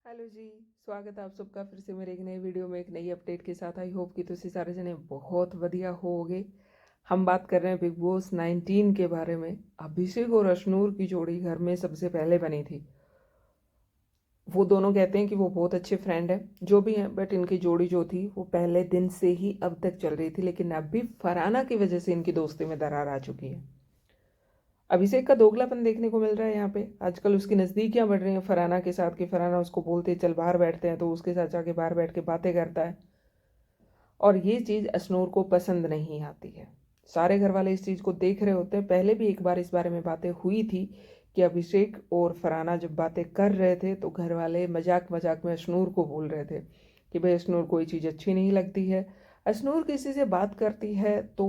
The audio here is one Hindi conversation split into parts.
हेलो जी। स्वागत है आप सबका फिर से मेरे एक नई वीडियो में एक नई अपडेट के साथ। आई होप कि तुसी सारे जने बहुत बढ़िया होगे। हम बात कर रहे हैं बिग बॉस 19 के बारे में। अभिषेक और अशनूर की जोड़ी घर में सबसे पहले बनी थी। वो दोनों कहते हैं कि वो बहुत अच्छे फ्रेंड हैं, जो भी हैं, बट इनकी जोड़ी जो थी वो पहले दिन से ही अब तक चल रही थी, लेकिन अब भी फरहाना की वजह से इनकी दोस्ती में दरार आ चुकी है। अभिषेक का दोगलापन देखने को मिल रहा है यहाँ पे। आजकल उसकी नज़दीकियाँ बढ़ रही हैं फरहाना के साथ कि फरहाना उसको बोलते हैं चल बाहर बैठते हैं, तो उसके साथ जाके बाहर बैठ के बातें करता है। और ये चीज़ अशनूर को पसंद नहीं आती है। सारे घर वाले इस चीज़ को देख रहे होते हैं। पहले भी एक बार इस बारे में बातें हुई थी कि अभिषेक और फरहाना जब बातें कर रहे थे तो घर वाले मजाक मजाक में अशनूर को बोल रहे थे कि भाई अशनूर कोई चीज़ अच्छी नहीं लगती है। अशनूर किसी से बात करती है तो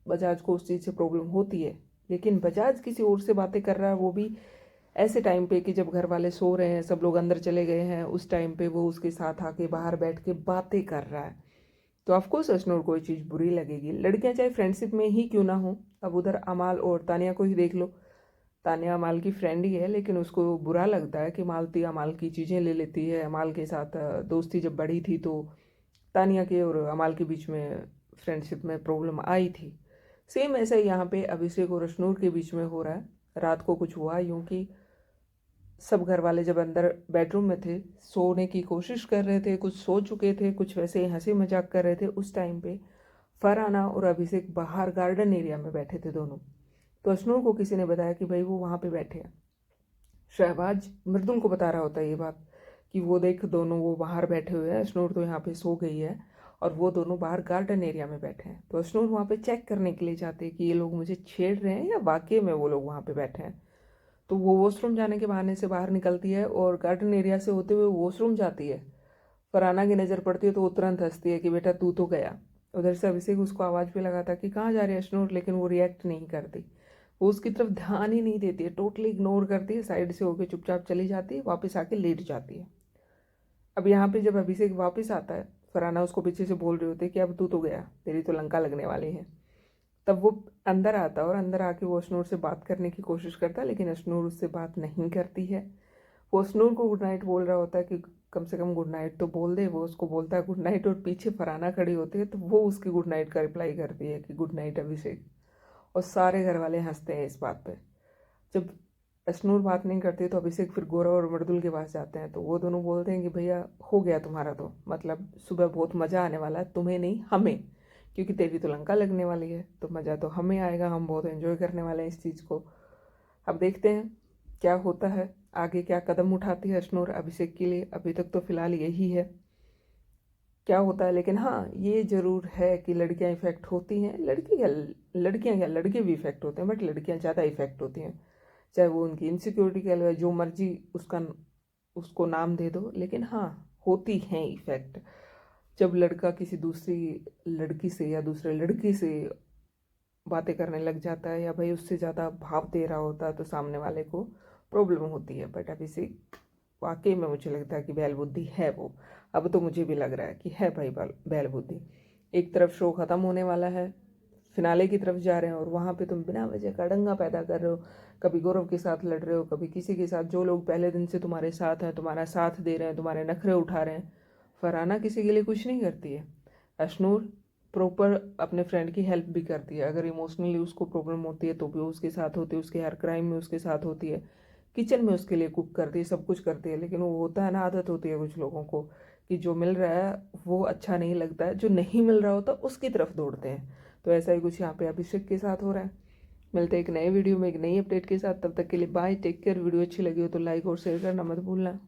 बजाज को उस चीज़ से प्रॉब्लम होती है, लेकिन बजाज किसी और से बातें कर रहा है, वो भी ऐसे टाइम पे कि जब घर वाले सो रहे हैं, सब लोग अंदर चले गए हैं, उस टाइम पे वो उसके साथ आके बाहर बैठ के बातें कर रहा है। तो ऑफकोर्स अशनूर को ये चीज़ बुरी लगेगी। लड़कियां चाहे फ्रेंडशिप में ही क्यों ना हो। अब उधर अमाल और तानिया को ही देख लो। तानिया अमाल की फ्रेंड ही है, लेकिन उसको बुरा लगता है कि मालती अमाल की चीज़ें ले लेती है। अमाल के साथ दोस्ती जब बढ़ी थी तो तानिया के और अमाल के बीच में फ्रेंडशिप में प्रॉब्लम आई थी। सेम ऐसा ही यहाँ पे अभिषेक और अशनूर के बीच में हो रहा है। रात को कुछ हुआ यूँ कि सब घर वाले जब अंदर बेडरूम में थे, सोने की कोशिश कर रहे थे, कुछ सो चुके थे, कुछ वैसे ही हंसी मजाक कर रहे थे, उस टाइम पे फरहाना और अभिषेक बाहर गार्डन एरिया में बैठे थे दोनों। तो अशनूर को किसी ने बताया कि भाई वो वहाँ पे बैठे हैं। शहबाज मृदुल को बता रहा होता है ये बात कि वो देख दोनों वो बाहर बैठे हुए हैं, अशनूर तो यहाँ पे सो गई है और वो दोनों बाहर गार्डन एरिया में बैठे हैं। तो अशनूर वहाँ पे चेक करने के लिए जाते हैं कि ये लोग मुझे छेड़ रहे हैं या वाकई में वो लोग वहाँ पे बैठे हैं। तो वो वॉशरूम जाने के बहाने से बाहर निकलती है और गार्डन एरिया से होते हुए वॉशरूम जाती है। फरहाना की नज़र पड़ती है तो वो तुरंत हंसती है कि बेटा तू तो गया। उधर से अभिषेक उसको आवाज़ भी लगाता कि कहाँ जा रही है अशनूर, लेकिन वो रिएक्ट नहीं करती। वो उसकी तरफ ध्यान ही नहीं देती है, टोटली इग्नोर करती है, साइड से होकर चुपचाप चली जाती है, वापस आके लेट जाती है। अब यहाँ पे जब अभिषेक वापस आता है, फरहाना उसको पीछे से बोल रही होती है कि अब तू तो गया, तेरी तो लंका लगने वाली है। तब वो अंदर आता है और अंदर आके वो अशनूर से बात करने की कोशिश करता है, लेकिन अशनूर उससे बात नहीं करती है। वो अशनूर को गुड नाइट बोल रहा होता है कि कम से कम गुड नाइट तो बोल दे। वो उसको बोलता है गुड नाइट और पीछे फरहाना खड़ी होती है तो वो उसकी गुड नाइट का रिप्लाई करती है कि गुड नाइट अभिषेक। और सारे घर वाले हंसते हैं इस बात पे। जब अशनूर बात नहीं करती तो अभिषेक फिर गौरव और मृदुल के पास जाते हैं, तो वो दोनों बोलते हैं कि भैया हो गया तुम्हारा, तो मतलब सुबह बहुत मज़ा आने वाला है, तुम्हें नहीं हमें, क्योंकि तेरी तो लंका लगने वाली है, तो मज़ा तो हमें आएगा, हम बहुत एंजॉय करने वाले हैं इस चीज़ को। अब देखते हैं क्या होता है आगे, क्या कदम उठाती है अशनूर अभिषेक के लिए। अभी तक तो फिलहाल यही है, क्या होता है। लेकिन हाँ, ये ज़रूर है कि लड़कियां इफ़ेक्ट होती हैं। लड़कियां क्या, लड़के भी इफ़ेक्ट होते हैं, बट लड़कियां ज़्यादा इफ़ेक्ट होती हैं। चाहे वो उनकी इनसिक्योरिटी कह लो, जो मर्जी उसका उसको नाम दे दो, लेकिन हाँ, होती हैं इफ़ेक्ट। जब लड़का किसी दूसरी लड़की से या दूसरे लड़की से बातें करने लग जाता है या भाई उससे ज़्यादा भाव दे रहा होता है तो सामने वाले को प्रॉब्लम होती है। बट अभी से वाकई में मुझे लगता है कि बैल बुद्धि है वो। अब तो मुझे भी लग रहा है कि है भाई बैल बुद्धि। एक तरफ शो ख़त्म होने वाला है, फिनाले की तरफ जा रहे हैं, और वहाँ पे तुम बिना वजह का दंगा पैदा कर रहे हो। कभी गौरव के साथ लड़ रहे हो, कभी किसी के साथ, जो लोग पहले दिन से तुम्हारे साथ हैं, तुम्हारा साथ दे रहे हैं, तुम्हारे नखरे उठा रहे हैं। फरहाना किसी के लिए कुछ नहीं करती है। अशनूर प्रॉपर अपने फ्रेंड की हेल्प भी करती है, अगर इमोशनली उसको प्रॉब्लम होती है तो भी उसके साथ होती है, उसके हर क्राइम में उसके साथ होती है, किचन में उसके लिए कुक करती है, सब कुछ करती है। लेकिन वो होता है ना, आदत होती है कुछ लोगों को कि जो मिल रहा है वो अच्छा नहीं लगता है, जो नहीं मिल रहा होता उसकी तरफ दौड़ते हैं। तो ऐसा ही कुछ यहाँ पे अभिषेक के साथ हो रहा है। मिलते हैं एक नए वीडियो में एक नई अपडेट के साथ, तब तक के लिए बाय, टेक केयर। वीडियो अच्छी लगी हो तो लाइक और शेयर करना मत भूलना।